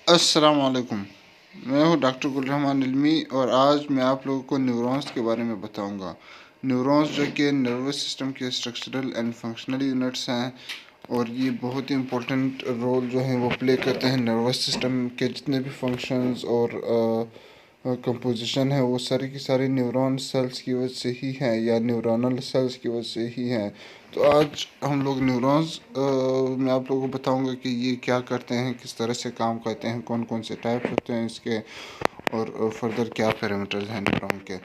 अस्सलाम वालेकुम। मैं हूँ डॉक्टर गुल रहमान इल्मी और आज मैं आप लोगों को न्यूरॉन्स के बारे में बताऊंगा। न्यूरॉन्स जो कि नर्वस सिस्टम के स्ट्रक्चरल एंड फंक्शनल यूनिट्स हैं और ये बहुत ही इम्पोर्टेंट रोल जो है वो प्ले करते हैं नर्वस सिस्टम के जितने भी फंक्शंस और कंपोजिशन है वो सारी की सारी न्यूरॉन सेल्स की वजह से ही है या न्यूरोनल सेल्स की वजह से ही है। तो आज हम लोग न्यूरॉन्स मैं आप लोगों को बताऊंगा कि ये क्या करते हैं, किस तरह से काम करते हैं, कौन कौन से टाइप होते हैं इसके और फर्दर क्या पैरामीटर्स हैं न्यूरॉन के।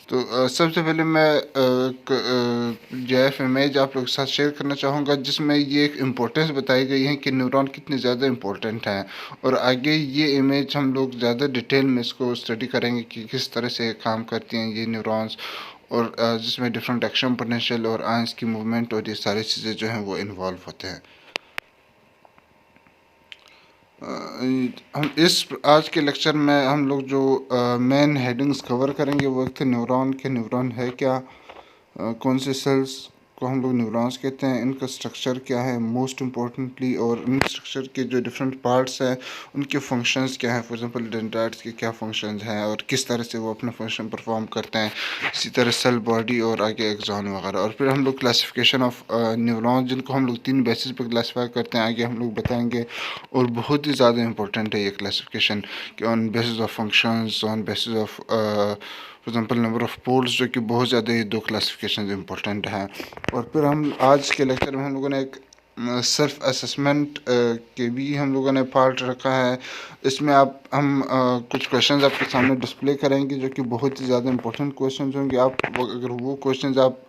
तो सबसे पहले मैं जेएफ इमेज आप लोग के साथ शेयर करना चाहूँगा जिसमें ये एक इम्पोर्टेंस बताई गई है कि न्यूरॉन कितने ज़्यादा इम्पोर्टेंट हैं। और आगे ये इमेज हम लोग ज़्यादा डिटेल में इसको स्टडी करेंगे कि किस तरह से काम करती हैं ये न्यूरॉन्स और जिसमें डिफरेंट एक्शन पोटेंशियल और आइंस की मूवमेंट और ये सारी चीज़ें जो हैं वो इन्वॉल्व होते हैं। हम इस आज के लेक्चर में हम लोग जो मेन हेडिंग्स कवर करेंगे वो एक थे न्यूरॉन के न्यूरॉन है क्या, कौन से सेल्स को हम लोग न्यूरॉन्स कहते हैं, इनका स्ट्रक्चर क्या है मोस्ट इम्पोर्टेंटली, और इन स्ट्रक्चर के जो डिफरेंट पार्ट्स हैं उनके फंक्शंस क्या हैं। फॉर एग्जांपल डेंड्राइट्स के क्या फंक्शंस हैं और किस तरह से वो अपना फंक्शन परफॉर्म करते हैं। इसी तरह सेल बॉडी और आगे एक्सॉन वगैरह। और फिर हम लोग क्लासिफिकेशन ऑफ न्यूरॉन जिनको हम लोग 3 बेसिस पर क्लासीफाई करते हैं आगे हम लोग बताएंगे। और बहुत ही ज़्यादा इंपॉर्टेंट है ये क्लासिफिकेशन कि on basis of functions, on basis of for example number of poles, जो कि बहुत ज़्यादा ये 2 क्लासिफिकेशन इंपॉर्टेंट हैं। और फिर हम आज के लेक्चर में हम लोगों ने एक सेल्फ असेसमेंट के भी हम लोगों ने पार्ट रखा है। इसमें हम कुछ क्वेश्चंस आपके सामने डिस्प्ले करेंगे जो कि बहुत ही ज़्यादा इंपॉर्टेंट क्वेश्चंस होंगे। आप अगर वो क्वेश्चंस आप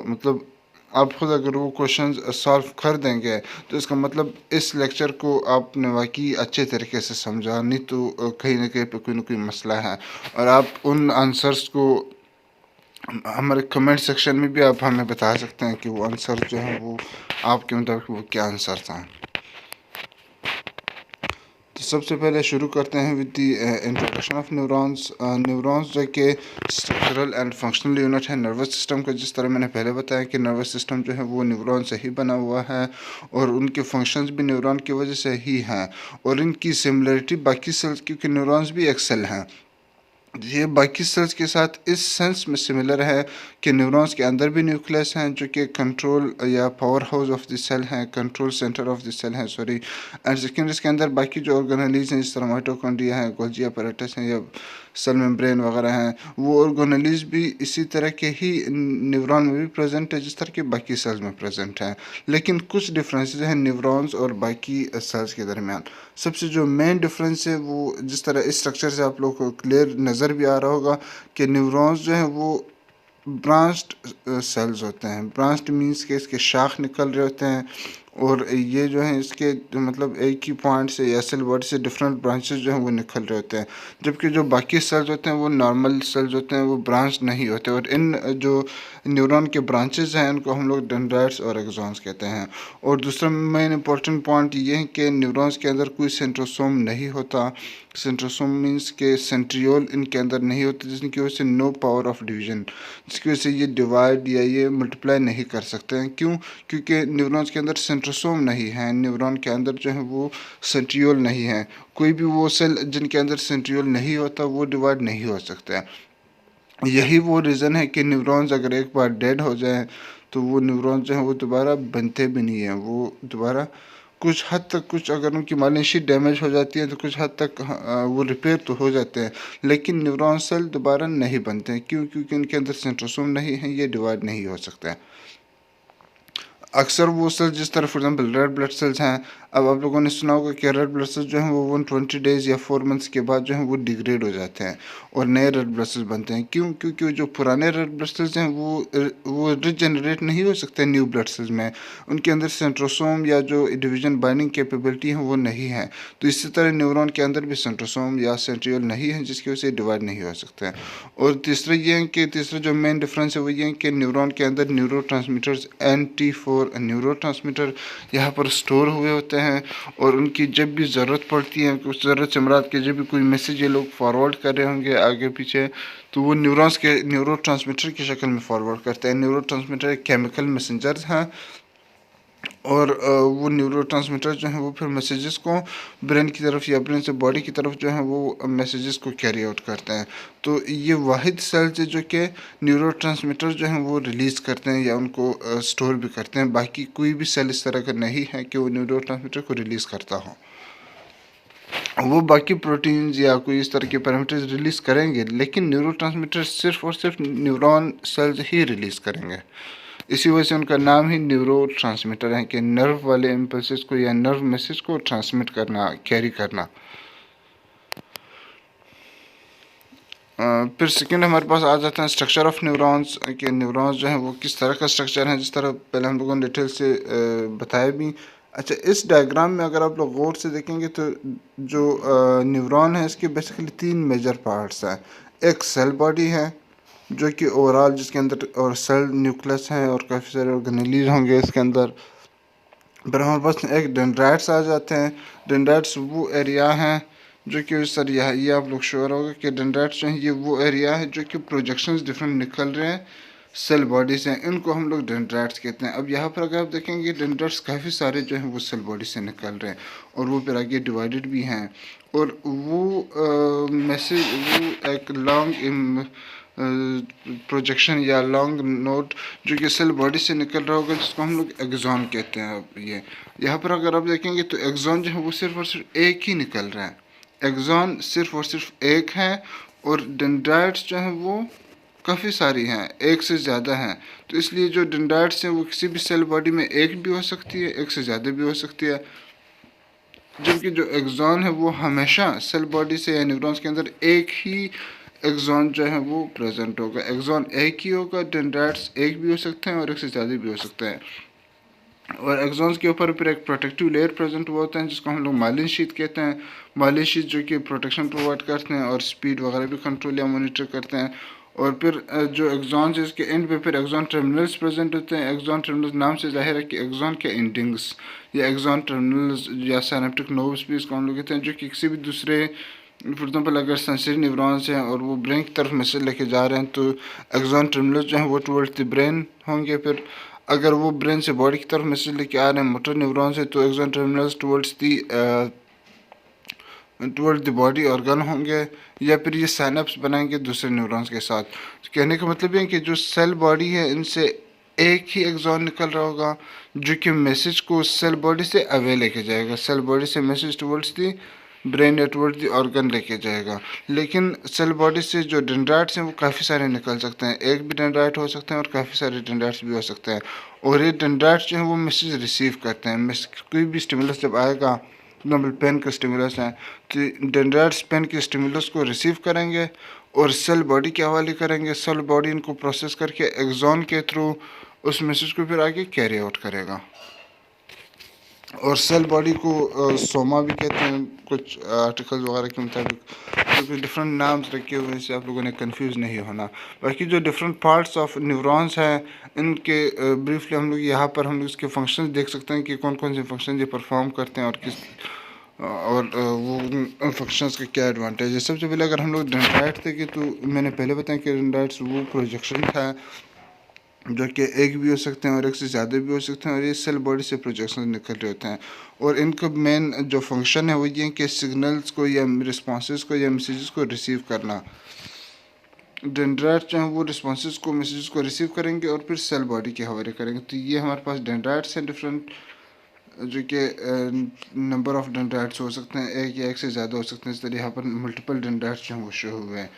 मतलब आप खुद अगर वो क्वेश्चन सॉल्व कर देंगे तो इसका मतलब इस लेक्चर को आपने वाकई अच्छे तरीके से समझा, नहीं तो कहीं ना कहीं पे कोई ना कोई मसला है। और आप उन आंसर्स को हमारे कमेंट सेक्शन में भी आप हमें बता सकते हैं कि वो आंसर जो है वो आपके मुताबिक वो क्या आंसर था। तो सबसे पहले शुरू करते हैं with the introduction of neurons. Neurons जो कि स्ट्रक्चरल एंड फंक्शनल यूनिट है नर्वस सिस्टम का। जिस तरह मैंने पहले बताया कि नर्वस सिस्टम जो है वो न्यूरॉन से ही बना हुआ है और उनके फंक्शंस भी न्यूरॉन की वजह से ही हैं। और इनकी सिमिलरिटी बाकी सेल्स, क्योंकि न्यूरॉन्स भी एक सेल हैं, ये बाकी सेल्स के साथ इस सेंस में सिमिलर है कि न्यूरॉन्स के अंदर भी न्यूक्लियस हैं जो कि कंट्रोल या power house of the cell हैं, control centre of the cell हैं, सॉरी। एंड सेकेंड इसके अंदर बाकी जो ऑर्गेनेलीज हैं जिस तरह माइटोकॉन्ड्रिया है, गोल्जी अपैरेटस हैं या सेल मेम्ब्रेन वगैरह हैं, वो ऑर्गेनेलीज भी इसी तरह के ही न्यूरॉन में भी प्रेजेंट है जिस तरह के बाकी सेल्स में प्रेजेंट हैं। लेकिन कुछ डिफरेंसेस हैं न्यूरॉन्स और बाकी सेल्स के दरमियान। सबसे जो मेन डिफरेंस है वो जिस तरह इस स्ट्रक्चर से आप लोग को क्लियर नज़र भी आ रहा होगा कि न्यूरॉन्स जो हैं वो ब्रांच्ड सेल्स होते हैं। ब्रांच्ड मींस के इसके शाख निकल रहे होते हैं और ये जो है इसके मतलब एक ही पॉइंट से या सेल बॉडी से डिफरेंट ब्रांचेस जो हैं वो निकल रहे होते हैं। जबकि जो बाकी सेल्स होते हैं वो नॉर्मल सेल्स होते हैं, वो ब्रांच नहीं होते। और इन जो न्यूरॉन के ब्रांचेस हैं उनको हम लोग डेंड्राइट्स और एक्सॉन्स कहते हैं। और दूसरा मेन इंपॉर्टेंट पॉइंट ये है कि न्यूरॉन्स के अंदर कोई सेंट्रोसोम नहीं होता। सेंट्रोसोम मींस के सेंट्रियोल इनके अंदर नहीं होते, जिसकी वजह से नो पावर ऑफ डिवीजन, जिसकी वजह से ये डिवाइड या ये मल्टीप्लाई नहीं कर सकते हैं। क्यों? क्योंकि न्यूरॉन्स के अंदर सेंट्रोसोम नहीं है, न्यूरॉन के अंदर जो है वो सेंट्रियोल नहीं है। कोई भी वो सेल जिनके अंदर सेंट्रियोल नहीं होता वो डिवाइड नहीं हो सकता है। यही वो रीज़न है कि न्यूरॉन्स अगर एक बार डेड हो जाए तो वो न्यूरॉन्स जो हैं वो दोबारा बनते भी नहीं हैं। वो दोबारा कुछ हद तक, कुछ अगर उनकी मालिशी डैमेज हो जाती है तो कुछ हद तक वो रिपेयर तो हो जाते हैं, लेकिन न्यूरॉन सेल दोबारा नहीं बनते हैं। क्यों? क्योंकि उनके अंदर सेंट्रोसोम नहीं है, ये डिवाइड नहीं हो सकता है। अक्सर वो सेल्स जिस तरह for example red blood cells हैं, अब आप लोगों ने सुना होगा कि रेड ब्लड सेल्स जो हैं वो 120 डेज़ या 4 मंथ्स के बाद जो हैं वो डिग्रेड हो जाते हैं और नए रेड ब्लड सेल्स बनते हैं। क्यों? क्योंकि जो पुराने रेड ब्लड सेल्स हैं वो रिजनरेट नहीं हो सकते न्यू ब्लड सेल्स में। उनके अंदर सेंट्रोसोम या जो डिवीजन बाइंडिंग कैपेबिलिटी है वो नहीं है। तो इसी तरह न्यूरॉन के अंदर भी सेंट्रोसोम या सेंट्रियोल नहीं है, जिसकी वजह से डिवाइड नहीं हो सकता है। और तीसरा ये है कि तीसरा जो मेन डिफरेंस है वो ये है कि न्यूरॉन के अंदर न्यूरो ट्रांसमीटर्स NT4 न्यूरोट्रांसमीटर यहाँ पर स्टोर हुए होते हैं और उनकी जब भी ज़रूरत पड़ती है, कुछ ज़रूरत से मुराद के जब भी कोई मैसेज ये लोग फॉरवर्ड कर रहे होंगे आगे पीछे, तो वो न्यूरॉन्स के न्यूरोट्रांसमीटर की शक्ल में फॉरवर्ड करते हैं। न्यूरोट्रांसमीटर एक केमिकल मैसेंजर हैं और वो न्यूरोट्रांसमीटर जो है वो फिर मैसेजेस को ब्रेन की तरफ या ब्रेन से बॉडी की तरफ जो है वो मैसेजेस को कैरी आउट करते हैं। तो ये वाहिद सेल्स है जो कि न्यूरोट्रांसमीटर जो है वो रिलीज़ करते हैं या उनको स्टोर भी करते हैं। बाकी कोई भी सेल इस तरह का नहीं है कि वो न्यूरोट्रांसमीटर को रिलीज़ करता हो। वो बाकी प्रोटीन्स या कोई इस तरह के पैरामीटर्स रिलीज़ करेंगे, लेकिन न्यूरोट्रांसमीटर सिर्फ और सिर्फ न्यूरॉन सेल्स ही रिलीज़ करेंगे। इसी वजह से उनका नाम ही न्यूरो ट्रांसमीटर है कि नर्व वाले इम्पल्सेस को या नर्व मैसेज को ट्रांसमिट करना, कैरी करना। फिर सेकेंड हमारे पास आ जाता है स्ट्रक्चर ऑफ न्यूरॉन्स कि न्यूरॉन्स जो है वो किस तरह का स्ट्रक्चर है, जिस तरह पहले हम लोगों ने डिटेल से बताया भी। अच्छा, इस डायग्राम में अगर आप लोग गौर से देखेंगे तो जो न्यूरॉन है इसके बेसिकली 3 मेजर पार्ट्स हैं। एक सेल बॉडी है जो कि ओवरऑल जिसके अंदर और सेल न्यूक्लियस हैं और काफ़ी सारे ऑर्गेनेलीज होंगे इसके अंदर। फिर हमारे पास एक डेंड्राइट्स आ जाते हैं। डेंड्राइट्स वो एरिया हैं जो कि सर ये आप लोग श्योर होगा कि डेंड्राइट्स जो है ये वो एरिया है जो कि प्रोजेक्शंस डिफरेंट निकल रहे हैं सेल बॉडी से, इनको हम लोग डेंड्राइट्स कहते हैं। अब यहाँ पर अगर आप देखेंगे डेंड्राइट्स काफ़ी सारे जो हैं वो सेल बॉडी से निकल रहे हैं और वो फिर आगे डिवाइडेड भी हैं। और वो मैसेज वो एक लॉन्ग प्रोजेक्शन या लॉन्ग नोट जो कि सेल बॉडी से निकल रहा होगा जिसको हम लोग एक्सॉन कहते हैं। अब ये यहाँ पर अगर आप देखेंगे तो एक्सॉन जो है वो सिर्फ और सिर्फ एक ही निकल रहा है। एक्सॉन सिर्फ और सिर्फ एक है और डेंड्राइट्स जो हैं वो काफ़ी सारी हैं, एक से ज़्यादा हैं। तो इसलिए जो डेंड्राइट्स हैं वो किसी भी सेल बॉडी में एक भी हो सकती है, एक से ज़्यादा भी हो सकती है। जबकि जो एक्सॉन है वो हमेशा सेल बॉडी से या न्यूरॉन्स के अंदर एक ही एक्सॉन जो है वो प्रेजेंट होगा। एक्सॉन एक ही होगा, डेंड्राइट्स एक भी हो सकते हैं और एक से ज़्यादा भी हो सकते हैं। और एक्सॉन्स के ऊपर फिर एक प्रोटेक्टिव लेयर प्रेजेंट हुआ होता है जिसको हम लोग माइलिन शीथ कहते हैं। माइलिन शीथ जो कि प्रोटेक्शन प्रोवाइड करते हैं और स्पीड वगैरह भी कंट्रोल या मॉनिटर करते हैं। और फिर जो एक्सॉन्स है इसके एंड पे फिर एक्सॉन टर्मिनल्स प्रेजेंट होते हैं। एक्सॉन टर्मिनल्स नाम से जाहिर है कि एक्सॉन के एंडिंग्स या एक्सॉन टर्मिनल्स या सिनेप्टिक नोव्स भी इसको हम लोग कहते हैं, जो कि किसी भी दूसरे फॉर एग्जाम्पल अगर सेंसरी न्यूरॉन्स हैं और वो ब्रेन की तरफ मैसेज लेके जा रहे हैं तो एक्सॉन टर्मिनल्स जो हैं वो टुवर्ड्स द ब्रेन होंगे। फिर अगर वो ब्रेन से बॉडी की तरफ मैसेज लेके आ रहे हैं मोटर न्यूरॉन से तो axon terminals towards the body organ होंगे या फिर ये साइनप्स बनाएंगे दूसरे न्यूरॉन्स के साथ। तो कहने का मतलब ये है कि जो सेल बॉडी है इनसे एक ही एक्सॉन निकल रहा होगा जो कि मैसेज को सेल बॉडी से अवे लेके जाएगा, सेल बॉडी से मैसेज टुवर्ड्स दी ब्रेन या टुवर्ड्स दी ऑर्गन लेके जाएगा। लेकिन सेल बॉडी से जो डेंड्राइट्स हैं वो काफ़ी सारे निकल सकते हैं, एक भी डेंड्राइट हो सकते हैं और काफ़ी सारे डेंड्राइट्स भी हो सकते हैं। और ये डेंड्राइट्स जो हैं वो मैसेज रिसीव करते हैं। कोई भी स्टिमुलस जब आएगा, एग्जाम्पल पेन का स्टिमुलस है तो डेंड्राइट्स पेन के स्टिमुलस को रिसीव करेंगे और सेल बॉडी के हवाले करेंगे। सेल बॉडी इनको प्रोसेस करके एक्सॉन के थ्रू उस मैसेज को फिर आगे कैरी आउट करेगा। और सेल बॉडी को सोमा भी कहते हैं कुछ आर्टिकल्स वगैरह के मुताबिक, क्योंकि डिफरेंट नाम्स रखे हुए हैं इससे आप लोगों ने कंफ्यूज नहीं होना। बाकी जो डिफरेंट पार्ट्स ऑफ न्यूरॉन्स हैं इनके ब्रीफली हम लोग यहाँ पर हम लोग इसके फंक्शंस देख सकते हैं कि कौन कौन से फंक्शन ये परफॉर्म करते हैं और किस और वो फंक्शंस का क्या एडवांटेज है। सबसे पहले अगर हम लोग डेंड्राइट थे कि तो मैंने पहले बताया कि डेंड्राइट्स वो प्रोजेक्शन था जो कि एक भी हो सकते हैं और एक से ज़्यादा भी हो सकते हैं और ये सेल बॉडी से प्रोजेक्शन निकल रहे होते हैं। और इनका मेन जो फंक्शन है वो ये है कि सिग्नल्स को या रिस्पॉन्सेज को या मैसेजेस को रिसीव करना। डेंड्राइट्स जो हैं वो रिस्पॉन्सेज को मैसेजेस को रिसीव करेंगे और फिर सेल बॉडी के हवाले करेंगे। तो ये हमारे पास डेंड्राइट्स हैं डिफरेंट, जो कि नंबर ऑफ डेंड्राइट्स हो सकते हैं, एक या एक से ज़्यादा हो सकते हैं। इस तरह यहाँ पर मल्टीपल डेंड्राइट्स जो हैं वो शो हुए हैं।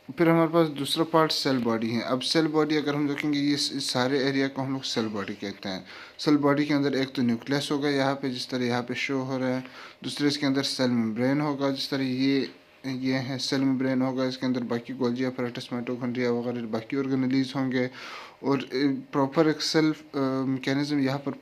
फिर हमारे पास दूसरा पार्ट सेल बॉडी है। अब सेल बॉडी अगर हम देखेंगे ये इस सारे एरिया को हम लोग सेल बॉडी कहते हैं। सेल बॉडी के अंदर एक तो न्यूक्लियस होगा यहाँ पे जिस तरह यहाँ पे शो हो रहा है, दूसरे इसके अंदर सेल मेम्ब्रेन होगा जिस तरह ये है सेल मेम्ब्रेन होगा, इसके अंदर बाकी गोल्जी अपैरेटस माइटोकॉन्ड्रिया वगैरह बाकी ऑर्गेनेलीज होंगे और प्रॉपर एक सेल मैकेनिज्म यहाँ पर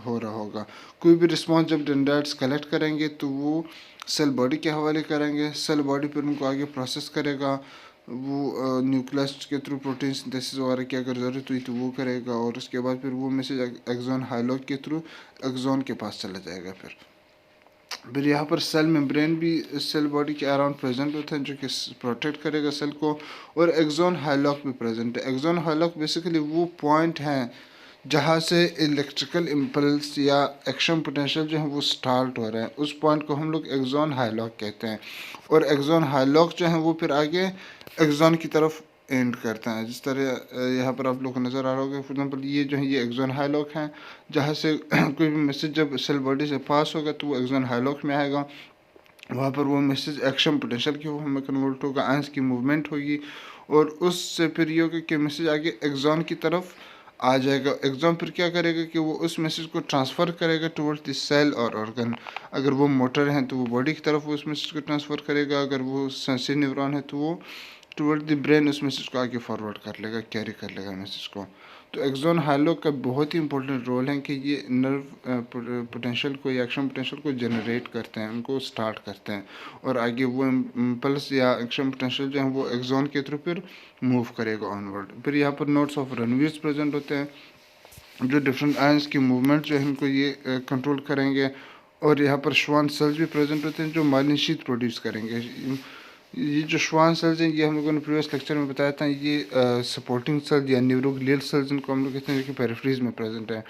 हो रहा होगा। कोई भी रिस्पॉन्स जब डेंड्राइट्स कलेक्ट करेंगे तो वो सेल बॉडी के हवाले करेंगे, सेल बॉडी पर उनको आगे प्रोसेस करेगा, वो न्यूक्लियस के थ्रू प्रोटीन सिंथेसिस वगैरह की अगर ज़रूरत हुई तो वो करेगा और उसके बाद फिर वो मैसेज एक्सॉन हाइलॉक के थ्रू एक्सॉन के पास चला जाएगा। फिर यहाँ पर सेल मेम्ब्रेन भी सेल बॉडी के अराउंड प्रेजेंट होता है जो कि प्रोटेक्ट करेगा सेल को। और एक्सॉन हाइलॉक भी प्रेजेंट है। एक्सॉन हाइलॉक बेसिकली वो पॉइंट हैं जहाँ से इलेक्ट्रिकल इम्पल्स या एक्शन पोटेंशियल जो है वो स्टार्ट हो रहे हैं, उस पॉइंट को हम लोग एक्सॉन हाईलॉक कहते हैं। और एक्सॉन हाईलॉक जो है वो फिर आगे एक्सॉन की तरफ एंड करते हैं। जिस तरह यहाँ पर आप लोग को नज़र आ रहा होगा, फॉर एग्जांपल ये जो है ये एक्सॉन हाईलॉक है, जहाँ से कोई भी मैसेज जब सेल बॉडी से पास होगा तो वो एक्सॉन हाईलॉक में आएगा। वहाँ पर वो मैसेज एक्शन पोटेंशियल की फॉर्म में कन्वर्ट होगा, आंस की मूवमेंट होगी, और उससे फिर ये होगा कि मैसेज आगे एक्सॉन की तरफ आ जाएगा। एग्जाम फिर क्या करेगा कि वो उस मैसेज को ट्रांसफ़र करेगा टुवर्ड्स द सेल और ऑर्गन। अगर वो मोटर है तो वो बॉडी की तरफ उस मैसेज को ट्रांसफ़र करेगा, अगर वो सेंसरी न्यूरॉन है तो वो टुवर्ड द ब्रेन उस मैसेज को आगे फॉरवर्ड कर लेगा, कैरी कर लेगा मैसेज को। तो एक्सॉन हाईलॉक का बहुत ही इंपॉर्टेंट रोल है कि ये नर्व पोटेंशियल को या एक्शन पोटेंशियल को जनरेट करते हैं, उनको स्टार्ट करते हैं, और आगे वो इम्पल्स या एक्शन पोटेंशियल जो है वो एक्सॉन के थ्रू फिर मूव करेगा ऑनवर्ड। फिर यहाँ पर नोड्स ऑफ रनवीज प्रेजेंट होते हैं, जो डिफरेंट आयंस की मूवमेंट जो है इनको ये कंट्रोल करेंगे। और यहाँ पर श्वान सेल्स भी प्रेजेंट होते हैं जो माइलिन शीथ प्रोड्यूस करेंगे। ये जो श्वान सेल्स हैं ये हम लोगों ने प्रीवियस लेक्चर में बताया था, ये सपोर्टिंग सेल्स या न्यूरोग्लियल सेल्स इनको हम लोग कहते हैं, जो कि पेरिफेरीज में प्रेजेंट है।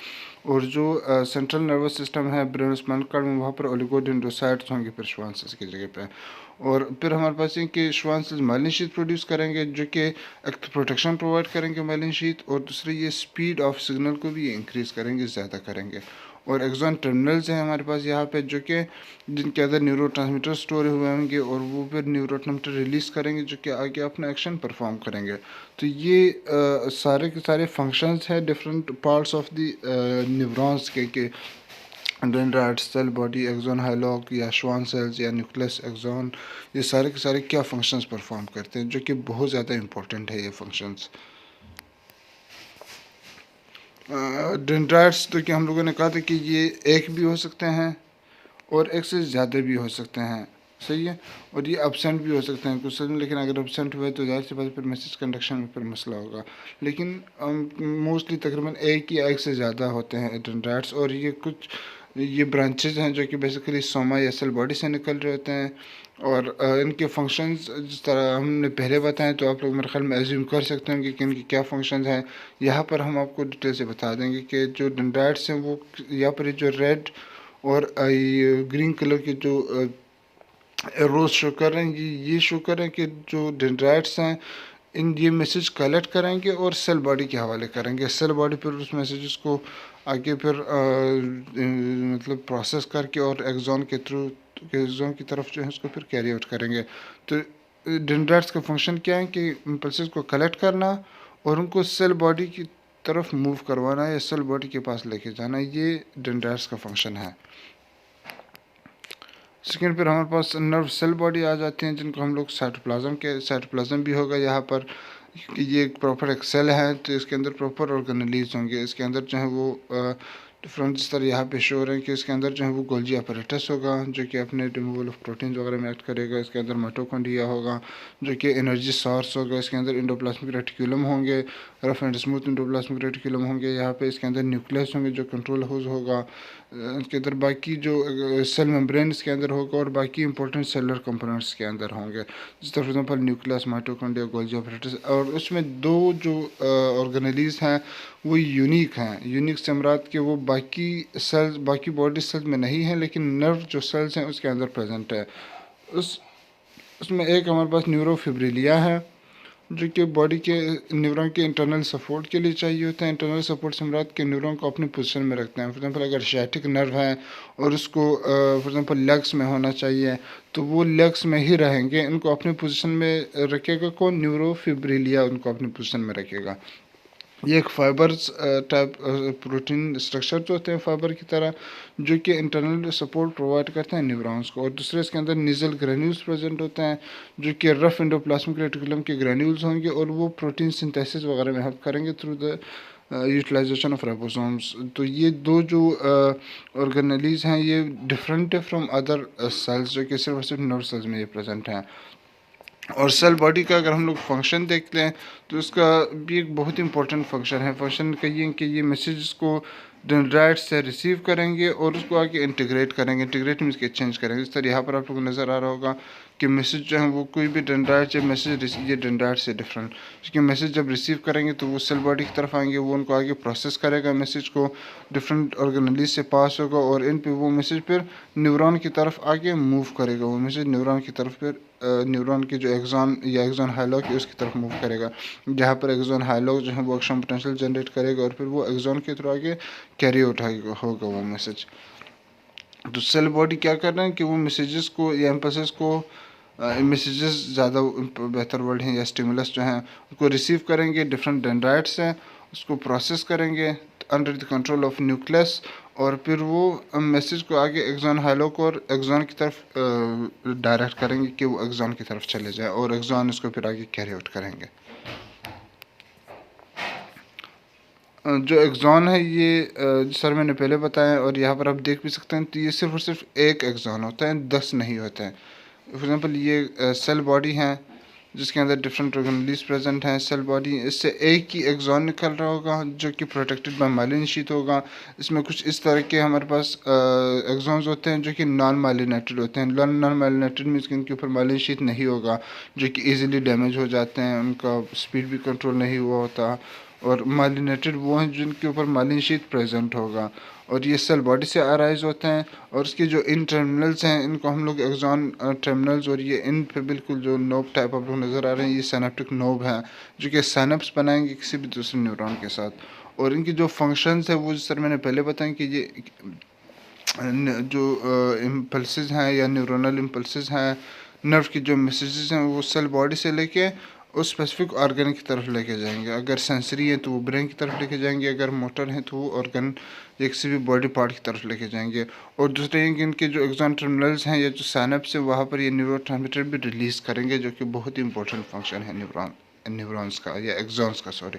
और जो सेंट्रल नर्वस सिस्टम है ब्रेन स्पाइनल कॉर्ड में, वहाँ पर ओलिगोडेंड्रोसाइट्स होंगे फिर श्वान सेल्स की जगह पे। और फिर हमारे पास है कि Schwann cells myelin sheath produce करेंगे, जो कि एक तो प्रोटेक्शन प्रोवाइड करेंगे माइलिन शीथ, और दूसरे ये स्पीड ऑफ सिग्नल को भी इंक्रीज करेंगे, ज़्यादा करेंगे। और एक्सॉन टर्मिनल्स हैं हमारे पास यहाँ पे, जो कि जिनके अंदर न्यूरोट्रांसमीटर स्टोर हुए होंगे, और वो फिर न्यूरोट्रांसमीटर रिलीज़ करेंगे जो कि आगे अपना एक्शन परफॉर्म करेंगे। तो ये सारे के सारे फंक्शंस हैं different parts of the neurons के डेंड्राइट, सेल बॉडी, एक्सॉन हाईलॉक या श्वान सेल्स या न्यूक्लियस एक्सॉन, ये सारे के सारे क्या फंक्शंस परफॉर्म करते हैं, जो कि बहुत ज़्यादा इंपॉर्टेंट है ये फंक्शंस। डेंड्राइट्स तो कि हम लोगों ने कहा था कि ये एक भी हो सकते हैं और एक से ज़्यादा भी हो सकते हैं, सही है। और ये एब्सेंट भी हो सकते हैं कुछ में, लेकिन अगर एब्सेंट हुए तो जाहिर सी बात फिर मैसेज कंडक्शन में फिर मसला होगा। लेकिन मोस्टली तकरीबन एक या एक से ज़्यादा होते हैं डेंड्राइट्स। और ये कुछ ये ब्रांचेज हैं जो कि बेसिकली सोमा या सेल बॉडी से निकल रहे होते हैं। और इनके फंक्शंस जिस तरह हमने पहले बताएं तो आप लोग मेरे ख्याल में एज्यूम कर सकते हैं कि इनके क्या फंक्शंस हैं। यहाँ पर हम आपको डिटेल से बता देंगे कि जो डेंड्राइट्स हैं वो यहाँ पर जो रेड और ये ग्रीन कलर के जो रोज शो कर रहे हैं, ये शो कर रहे हैं कि जो डेंड्राइट्स हैं इन ये मैसेज कलेक्ट करेंगे और सेल बॉडी के हवाले करेंगे। सेल बॉडी फिर उस मैसेजेस को आगे फिर मतलब प्रोसेस करके और एक्सॉन के थ्रू एक्सॉन की तरफ जो है उसको फिर कैरी आउट करेंगे। तो डेंड्राइट्स का फंक्शन क्या है कि इम्पल्सेस को कलेक्ट करना और उनको सेल बॉडी की तरफ मूव करवाना या सेल बॉडी के पास लेके जाना, ये डेंड्राइट्स का फंक्शन है। सेकेंड फिर हमारे पास नर्व सेल बॉडी आ जाती हैं, जिनको हम लोग साइटोप्लाज्म भी होगा यहाँ पर, क्योंकि ये एक प्रॉपर एक सेल है तो इसके अंदर प्रॉपर ऑर्गेनेलीज होंगे। इसके अंदर जो है वो डिफरेंट जिस तरह यहाँ पे शो हो रहे हैं कि इसके अंदर जो है वो गोल्जी अपरेटस होगा जो कि अपने रिमूवल ऑफ प्रोटीन वगैरह में एक्ट करेगा। इसके अंदर माइटोकॉन्ड्रिया होगा जो कि एनर्जी सोर्स होगा। इसके अंदर इंडोप्लाज्मिक रेटिकुलम होंगे, rough and smooth endoplasmic reticulum होंगे यहाँ पे। इसके अंदर न्यूक्लियस होंगे जो कंट्रोल हाउस होगा। इसके अंदर बाकी जो सेल मेम्ब्रेन इसके अंदर होगा और बाकी इंपॉर्टेंट सेलुलर कंपोनेंट्स के अंदर होंगे, जिस तरह for example nucleus, mitochondria, Golgi apparatus. और उसमें दो जो ऑर्गेनेलीज हैं वो यूनिक हैं। यूनिक से मुराद कि वो बाकी सेल्स बाकी बॉडी सेल्स में नहीं है, लेकिन नर्व जो सेल्स हैं उसके अंदर प्रेजेंट है। उसमें एक हमारे पास न्यूरोफिब्रिलिया है जो कि बॉडी के न्यूरॉन के इंटरनल सपोर्ट के लिए चाहिए होता है। इंटरनल सपोर्ट से मुराद के न्यूरॉन को अपनी पोजीशन में रखते हैं। फॉर एग्जांपल अगर सciatic नर्व है और उसको फॉर एग्जांपल लेग्स में होना चाहिए तो वो लेग्स में ही रहेंगे, इनको अपनी पोजीशन में रखेगा कौन, न्यूरोफिब्रिलिया उनको अपनी पोजीशन में रखेगा। ये एक फाइबर्स टाइप प्रोटीन स्ट्रक्चर जो होते हैं फाइबर की तरह, जो कि इंटरनल सपोर्ट प्रोवाइड करते हैं न्यूरॉन्स को। और दूसरे इसके अंदर निजल ग्रेन्यूल्स प्रेजेंट होते हैं जो कि रफ एंडोप्लाज्मिक रेटिकुलम के ग्रेन्यूल्स होंगे और वो प्रोटीन सिंथेसिस वगैरह में हेल्प करेंगे through the utilisation of ribosomes. तो ये दो जो ऑर्गेनेलीज हैं ये डिफरेंट है फ्रॉम अदर सेल्स जो कि सिर्फ और सिर्फ नर्व सेल्स में ये प्रेजेंट हैं। और सेल बॉडी का अगर हम लोग फंक्शन देखते हैं तो उसका भी एक बहुत इंपॉर्टेंट फंक्शन है। फंक्शन का ये कि ये मैसेज को डेंड्राइट से रिसीव करेंगे और उसको आगे इंटीग्रेट करेंगे। इंटीग्रेट मीन्स के चेंज करेंगे। इस तरह यहाँ पर आप लोगों को नज़र आ रहा होगा कि मैसेज जो है वो कोई भी डेंड्राइट जब मैसेज ये डेंड्राइट से डिफरेंट, क्योंकि मैसेज जब रिसीव करेंगे तो वो सेल बॉडी की तरफ आएंगे, वो उनको आगे प्रोसेस करेगा, मैसेज को डिफरेंट ऑर्गेनेलिज से पास होगा और इन पे वो मैसेज फिर न्यूरॉन की तरफ आगे मूव करेगा। वो मैसेज न्यूरॉन की तरफ फिर न्यूरॉन की जो एक्सॉन या एक्सॉन हाइलॉक है उसकी तरफ मूव करेगा, जहाँ पर एक्सॉन हाइलॉक जो है वो एक्शन पोटेंशियल जनरेट करेगा और फिर वो एक्सॉन के थ्रू आगे कैरी आउट होगा वो मैसेज। तो सेल बॉडी क्या कर रहे हैं कि वो मैसेजेस को या इम्पल्सेस को मैसेजेस ज़्यादा बेहतर वर्ड हैं या स्टिमुलस जो हैं उसको रिसीव करेंगे डिफरेंट डेंड्राइट से, उसको प्रोसेस करेंगे under the control of nucleus और फिर वो मैसेज को आगे एक्सॉन हाइलॉक और एक्सॉन की तरफ डायरेक्ट करेंगे कि वो एक्सॉन की तरफ चले जाए और एक्सॉन इसको फिर आगे कैरी आउट करेंगे। जो एक्सॉन है ये सर मैंने पहले बताया और यहाँ पर आप देख भी सकते हैं, तो ये सिर्फ और सिर्फ एक एक्सॉन होता है, 10 नहीं होते हैं। फॉर एग्जांपल ये सेल बॉडी है जिसके अंदर डिफरेंट ऑर्गेनेलिज प्रेजेंट हैं। सेल बॉडी इससे एक ही एक्सॉन निकल रहा होगा जो कि प्रोटेक्टेड बाय माइलिन शीट होगा। इसमें कुछ इस तरह के हमारे पास एक्सॉन्स होते हैं जो कि नॉन माइलिनेटेड होते हैं। नॉन माइलिनेटेड मीन्स कि उनके ऊपर माइलिन शीट नहीं होगा, जो कि इजीली डैमेज हो जाते हैं, उनका स्पीड भी कंट्रोल नहीं हुआ होता। और माइलिनेटेड वो हैं जिनके ऊपर माइलिन शीट प्रेजेंट होगा और ये सेल बॉडी से अराइज होते हैं। और इसके जो इन टर्मिनल्स हैं इनको हम लोग एक्सॉन टर्मिनल्स, और ये इन पे बिल्कुल जो नोब टाइप आप लोग नज़र आ रहे हैं ये सिनेप्टिक नोब हैं जो कि साइनप्स बनाएंगे किसी भी दूसरे न्यूरॉन के साथ। और इनकी जो फंक्शंस है वो सर मैंने पहले बताया कि ये जो इम्पल्सेस हैं या न्यूरोनल इम्पल्सेस हैं, नर्व की जो मैसेजेस हैं वो सेल बॉडी से लेके उस स्पेसिफिक ऑर्गन की तरफ लेके जाएंगे। अगर सेंसरी है तो वो ब्रेन की तरफ लेके जाएंगे, अगर मोटर है तो वो ऑर्गन या किसी भी बॉडी पार्ट की तरफ लेके जाएंगे। और दूसरे हैं कि इनके जो एक्सॉन टर्मिनल्स हैं या जो साइनप्स है वहाँ पर ये न्यूरोट्रांसमीटर भी रिलीज़ करेंगे, जो कि बहुत ही इंपॉर्टेंट फंक्शन है न्यूरॉन्स का या एक्सॉन्स का, सॉरी।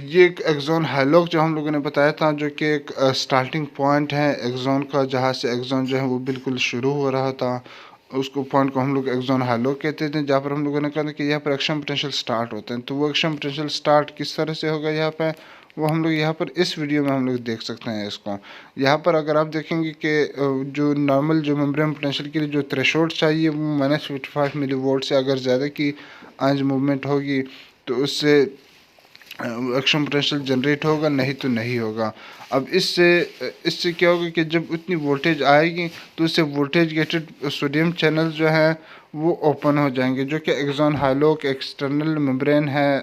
ये एक एक्सॉन हाइलॉक जो हम लोगों ने बताया था, जो कि एक स्टार्टिंग पॉइंट है एक्सॉन का, जहाँ से एक्सॉन जो है वो बिल्कुल शुरू हो रहा था, उसको पॉइंट को हम लोग एक्सॉन हाइलॉक कहते थे। जहाँ पर हम लोगों ने कहा था कि यहाँ पर एक्शन पोटेंशियल स्टार्ट होते हैं। तो वो एक्शन पोटेंशियल स्टार्ट किस तरह से होगा यहाँ पे, वो हम लोग यहाँ पर इस वीडियो में हम लोग देख सकते हैं इसको। यहाँ पर अगर आप देखेंगे कि जो नॉर्मल जो मेम्ब्रेन पोटेंशियल के लिए जो थ्रेशोल्ड चाहिए वो -55 मिली वोल्ट से अगर ज़्यादा की आंज मूवमेंट होगी तो उससे एक्शन पोटेंशियल जनरेट होगा, नहीं तो नहीं होगा। अब इससे क्या होगा कि जब उतनी वोल्टेज आएगी तो उससे वोल्टेज गेटेड सोडियम चैनल जो है वो ओपन हो जाएंगे, जो कि एक्सॉन हाइलॉक एक्सटर्नल मेम्ब्रेन है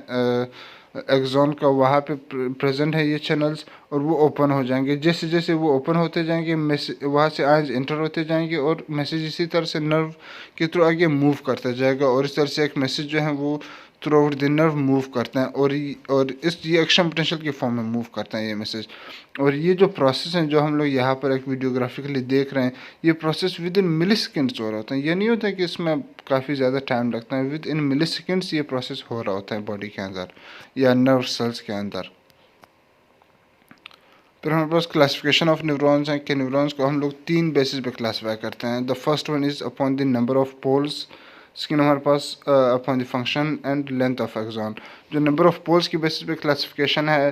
एक्सॉन का, वहाँ पे प्रेजेंट है ये चैनल्स, और वो ओपन हो जाएंगे। जैसे जैसे वो ओपन होते जाएंगे वहाँ से आयंस इंटर होते जाएंगे और मैसेज इसी तरह से नर्व के थ्रू आगे मूव करता जाएगा और इस तरह से एक मैसेज जो है वो through out the nerve move करते हैं और ये एक्शन पोटेंशियल के फॉर्म में मूव करते हैं ये मैसेज। और ये जो प्रोसेस हैं जो हम लोग यहाँ पर एक वीडियोग्राफिकली देख रहे हैं, ये process within milliseconds हो रहा होता है। ये नहीं होता है कि इसमें काफ़ी ज़्यादा टाइम लगता है, विद इन मिली सेकेंड्स ये प्रोसेस हो रहा होता है बॉडी के अंदर या नर्व सेल्स के अंदर। फिर हमारे पास क्लासिफिकेशन ऑफ न्यूरॉन्स हैं कि न्यूरॉन्स को हम लोग 3 बेसिस पे क्लासीफाई करते हैं। The first one is upon the number of poles, इसके हमारे पास upon the function and length of exon. जो नंबर ऑफ पोल्स की बेसिस पे क्लासिफिकेशन है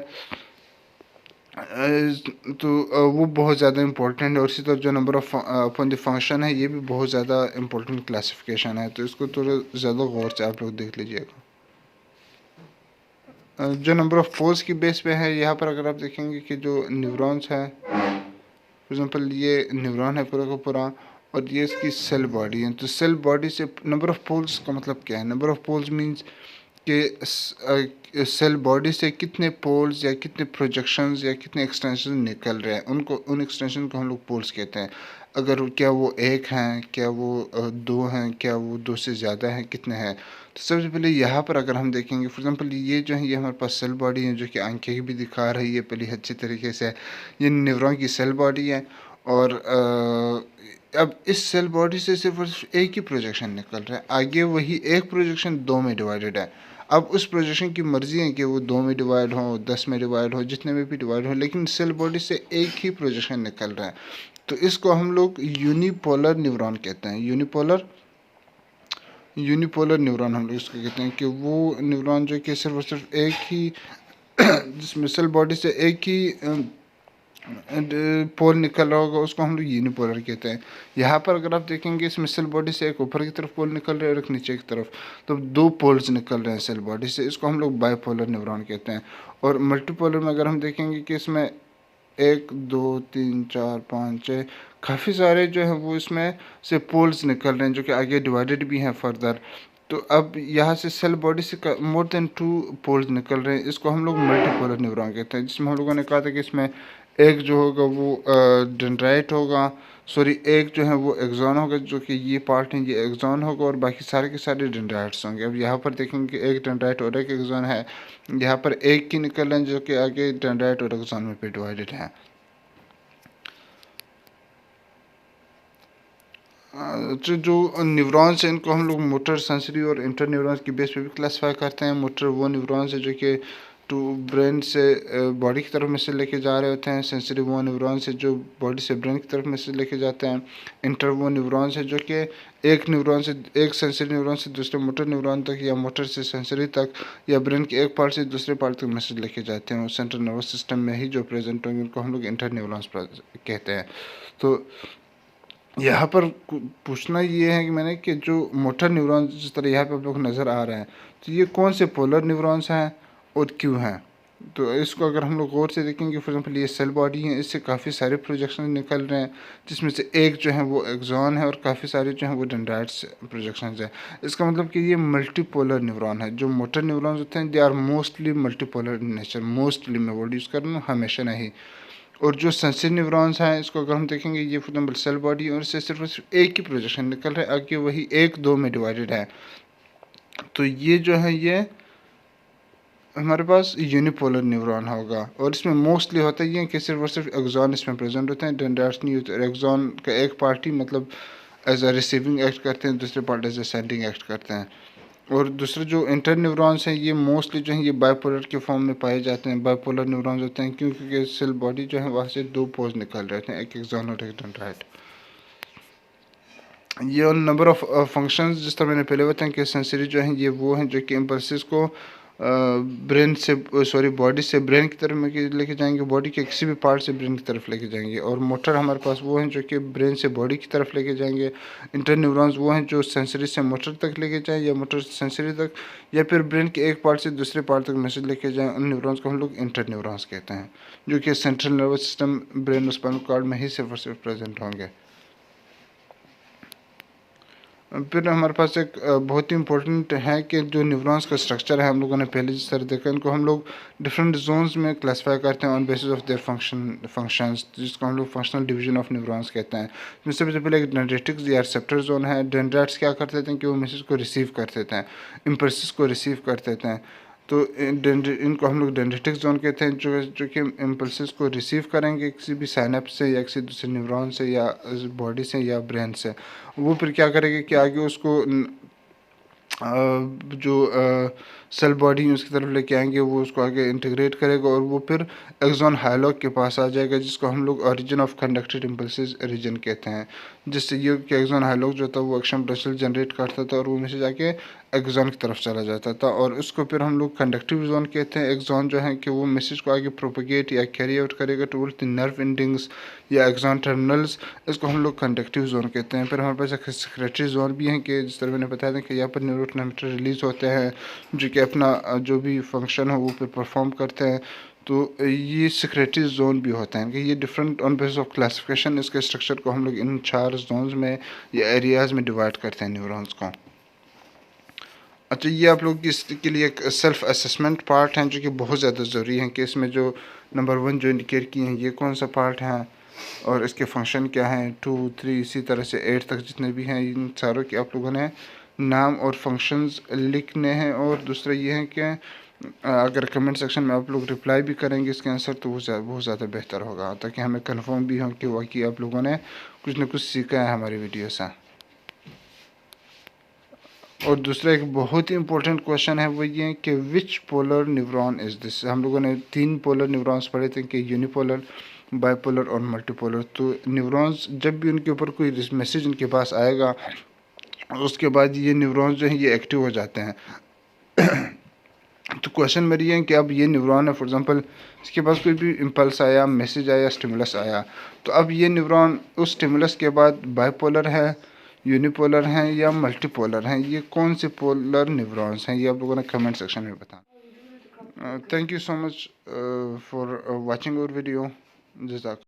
तो वो बहुत ज़्यादा इंपॉर्टेंट है, और इसी तरह जो number of upon the function है ये भी बहुत ज़्यादा इंपॉर्टेंट क्लासिफिकेशन है, तो इसको थोड़ा ज़्यादा गौर से आप लोग देख लीजिएगा। जो नंबर ऑफ पोल्स की बेस पे है, यहाँ पर अगर आप देखेंगे कि जो न्यूरॉन्स है, फॉर एग्जांपल ये न्यूरॉन है पूरा का पूरा और ये इसकी सेल बॉडी है। तो सेल बॉडी से नंबर ऑफ पोल्स का मतलब क्या है? नंबर ऑफ पोल्स मींस कि सेल बॉडी से कितने पोल्स या कितने प्रोजेक्शंस या कितने एक्सटेंशन निकल रहे हैं, उन एक्सटेंशन को हम लोग पोल्स कहते हैं। अगर क्या वो एक हैं, क्या वो दो हैं, क्या वो दो से ज़्यादा हैं, कितने हैं। तो सबसे पहले यहाँ पर अगर हम देखेंगे, फॉर एग्जांपल ये जो है ये हमारे पास सेल बॉडी है जो कि आंखें भी दिखा रही है पहले अच्छी तरीके से, ये न्यूरॉन की सेल बॉडी है। और अब इस सेल बॉडी से सिर्फ और सिर्फ एक ही प्रोजेक्शन निकल रहा है, आगे वही एक प्रोजेक्शन 2 में डिवाइडेड है। अब उस प्रोजेक्शन की मर्जी है कि वो 2 में डिवाइड हो, 10 में डिवाइड हो, जितने में भी डिवाइड हो, लेकिन सेल बॉडी से एक ही प्रोजेक्शन निकल रहा है। तो इसको हम लोग यूनिपोलर न्यूरॉन कहते हैं। यूनिपोलर न्यूरॉन हम लोग इसको कहते हैं कि वो न्यूरॉन जो कि सिर्फ और सिर्फ एक ही जिसमें सेल बॉडी से एक ही पोल निकल रहा होगा उसको हम लोग यूनिपोलर कहते हैं। यहाँ पर अगर आप देखेंगे इसमें सेल बॉडी से एक ऊपर की तरफ पोल निकल रहा है और एक नीचे की तरफ, तो दो पोल्स निकल रहे हैं सेल बॉडी से, इसको हम लोग बाइपोलर न्यूरॉन कहते हैं। और मल्टीपोलर में अगर हम देखेंगे कि इसमें 1 2 3 4 5 6 काफ़ी सारे जो हैं वो इसमें से पोल्स निकल रहे हैं जो कि आगे डिवाइडेड भी हैं फर्दर। तो अब यहाँ से सेल बॉडी से मोर देन 2 पोल्स निकल रहे हैं, इसको हम लोग मल्टीपोलर न्यूरॉन कहते हैं। जिसमें हम लोगों ने कहा था कि इसमें एक जो होगा वो डेंड्राइट होगा, सॉरी एक जो है वो एक्सॉन होगा, जो कि ये पार्ट है ये एक्सॉन होगा और बाकी सारे के सारे डेंड्राइट्स होंगे। अब यहाँ पर देखेंगे कि एक डेंड्राइट और एक एक्सॉन है, यहाँ पर एक ही निकल रहे हैं जो कि आगे डेंड्राइट और एक्सॉन में पे डिवाइडेड है। जो न्यूरॉन्स हैं इनको हम लोग मोटर, सेंसरी और इंटर न्यूरॉन्स की बेस पे भी क्लासीफाई करते हैं। मोटर वो न्यूरॉन्स है जो कि टू ब्रेन से बॉडी की तरफ मैसेज लेके जा रहे होते हैं। सेंसरी वो न्यूरॉन्स है जो बॉडी से ब्रेन की तरफ मैसेज लेके जाते हैं। इंटर वो न्यूरॉन्स है जो कि एक न्यूरॉन से, एक सेंसरी न्यूरॉन से दूसरे मोटर न्यूरॉन तक या मोटर से सेंसरी तक या ब्रेन के एक पार्ट से दूसरे पार्ट तक मैसेज लेके जाते हैं। और सेंट्रल नर्वस सिस्टम में ही जो प्रेजेंट होंगे उनको हम लोग इंटर न्यूरॉन्स कहते हैं। तो यहाँ पर पूछना ये है कि मैंने कि जो मोटर न्यूरॉन्स जिस तरह यहाँ पे आप लोग नज़र आ रहे हैं, तो ये कौन से पोलर न्यूरॉन्स हैं और क्यों हैं। तो इसको अगर हम लोग गौर से देखेंगे, फॉर एग्जांपल ये सेल बॉडी है, इससे काफ़ी सारे प्रोजेक्शन निकल रहे हैं, जिसमें से एक जो है वो एक्सॉन है और काफ़ी सारे जो हैं वो डेंड्राइट्स प्रोजेक्शन है। इसका मतलब कि ये मल्टीपोलर न्यूरॉन है। जो मोटर न्यूरॉन्स होते हैं they are mostly multipolar in nature, mostly मैं वर्ड यूज़ कर रहा हूँ, हमेशा नहीं। और जो सेंसरी न्यूरॉन्स हैं इसको अगर हम देखेंगे, ये फॉर एग्जाम्पल सेल बॉडी और इससे सिर्फ और सिर्फ एक ही प्रोजेक्शन निकल रहा है, आगे वही 1 2 में डिवाइडेड है। तो ये जो है ये हमारे पास यूनिपोलर न्यूरॉन होगा। और इसमें मोस्टली होता है ये कि सिर्फ और सिर्फ एक्सॉन इसमें प्रेजेंट होते हैं, डेंड्राइट्स नहीं होते। एक्सॉन का एक पार्ट ही मतलब एज अ रिसीविंग एक्ट करते हैं, दूसरे part as a sending act करते हैं। और दूसरे जो इंटर न्यूरॉन्स हैं ये मोस्टली जो हैं ये बाइपोलर के फॉर्म में पाए जाते हैं, बाइपोलर न्यूरॉन्स होते हैं क्योंकि सेल बॉडी जो है वहाँ से 2 पोल्स निकल रहे हैं, एक एक्सॉन और एक डेंड्राइट। ये और नंबर ऑफ फंक्शंस जिस तरह मैंने पहले बताया कि सेंसरी जो हैं ये वो हैं जो कि इम्पल्सिस को ब्रेन से, सॉरी बॉडी से ब्रेन की तरफ में लेके जाएंगे, बॉडी के किसी भी पार्ट से ब्रेन की तरफ लेके जाएंगे। और मोटर हमारे पास वो हैं जो कि ब्रेन से बॉडी की तरफ लेके जाएंगे। इंटर न्यूरॉन्स वो हैं जो सेंसरी से मोटर तक लेके जाएँ या मोटर से सेंसरी तक, या फिर ब्रेन के एक पार्ट से दूसरे पार्ट तक मैसेज लेके जाएँ। उन न्यूरॉन्स को हम लोग इंटर न्यूरॉन्स कहते हैं, जो कि सेंट्रल नर्वस सिस्टम ब्रेन और स्पाइनल कॉर्ड में ही सिर्फ और सिर्फ प्रेजेंट होंगे। फिर हमारे पास एक बहुत ही इंपॉर्टेंट है कि जो न्यूरॉन्स का स्ट्रक्चर है, हम लोगों ने पहले जिस तरह देखा, इनको हम लोग डिफरेंट जोन्स में क्लासीफाई करते हैं on basis of their functions, जिसको हम लोग फंक्शनल डिवीजन ऑफ न्यूरॉन्स कहते हैं। जिसमें सबसे पहले एक डेंड्रेटिक्स या रिसेप्टर जोन है। डेंड्राइट्स क्या करते थे कि वो मैसेज को रिसीव कर देते हैं, इम्पल्सिस को रिसीव कर देते हैं। तो इनको हम लोग डेंड्रेटिक जोन कहते हैं, जो कि इम्पल्सिस को रिसीव करेंगे किसी भी साइनेप्स से या किसी दूसरे न्यूरॉन से या बॉडी से या ब्रेन से। वो फिर क्या करेंगे कि आगे उसको जो सेल बॉडी उसकी तरफ लेके आएंगे, वो उसको आगे इंटीग्रेट करेगा और वो फिर एक्सॉन हाइलॉग के पास आ जाएगा, जिसको हम लोग origin of conducted impulses region कहते हैं। जिससे ये कि एक्सॉन हाइलॉग जो था वो एक्शन पोटेंशियल जनरेट करता था और वो मैसेज आके एक्सॉन की तरफ चला जाता था। और उसको फिर हम लोग कंडक्टिव जोन कहते हैं। एक्सॉन जो है कि वो मैसेज को आगे प्रोपोगेट या कैरी आउट करेगा टुवर्ड्स द नर्व एंडिंग्स या एक्सॉन टर्मिनल्स, इसको हम लोग कंडक्टिव जोन कहते हैं। फिर हमारे पास एक सेक्रेटरी जोन भी है कि जिस तरह मैंने बताया था कि यहाँ पर न्यूरोट्रांसमीटर रिलीज होते हैं जो कि अपना जो भी फंक्शन हो वो फिर परफॉर्म करते हैं। तो ये सेक्रेटरी जोन भी होते हैं कि ये different on basis of classification इसके स्ट्रक्चर को हम लोग इन 4 जोन्स में या एरियाज़ में डिवाइड करते हैं न्यूरॉन्स को। अच्छा, ये आप लोग इसके लिए एक सेल्फ असेसमेंट पार्ट हैं जो कि बहुत ज़्यादा ज़रूरी है कि इसमें जो नंबर 1 जो इंडिकेट किए हैं ये कौन सा पार्ट है और इसके फंक्शन क्या हैं, 2 3 इसी तरह से 8 तक जितने भी हैं, इन सारों के आप लोगों ने नाम और फंक्शंस लिखने हैं। और दूसरा ये है कि अगर कमेंट सेक्शन में आप लोग रिप्लाई भी करेंगे इसके आंसर तो वो बहुत ज़्यादा बेहतर होगा, ताकि हमें कंफर्म भी हो कि वाकई आप लोगों ने कुछ ना कुछ सीखा है हमारी वीडियो से। और दूसरा एक बहुत ही इंपॉर्टेंट क्वेश्चन है वो ये कि विच पोलर न्यूरॉन इज़ दिस। हम लोगों ने 3 पोलर न्यूरॉन्स पढ़े थे कि यूनिपोलर, बाइपोलर और मल्टीपोलर। तो न्यूरॉन्स जब भी उनके ऊपर कोई मैसेज उनके पास आएगा उसके बाद ये न्यूरॉन्स जो हैं ये एक्टिव हो जाते हैं। तो क्वेश्चन मेरी है कि अब ये न्यूरॉन है, फॉर एग्जांपल इसके पास कोई भी इम्पल्स आया, मैसेज आया, स्टिमुलस आया, तो अब ये न्यूरॉन उस स्टिमुलस के बाद बाइपोलर है, यूनिपोलर हैं या मल्टीपोलर हैं, ये कौन से पोलर न्यूरॉन्स हैं, ये आप लोगों ने कमेंट सेक्शन में बताना। Thank you so much for watching our video. जज़ाक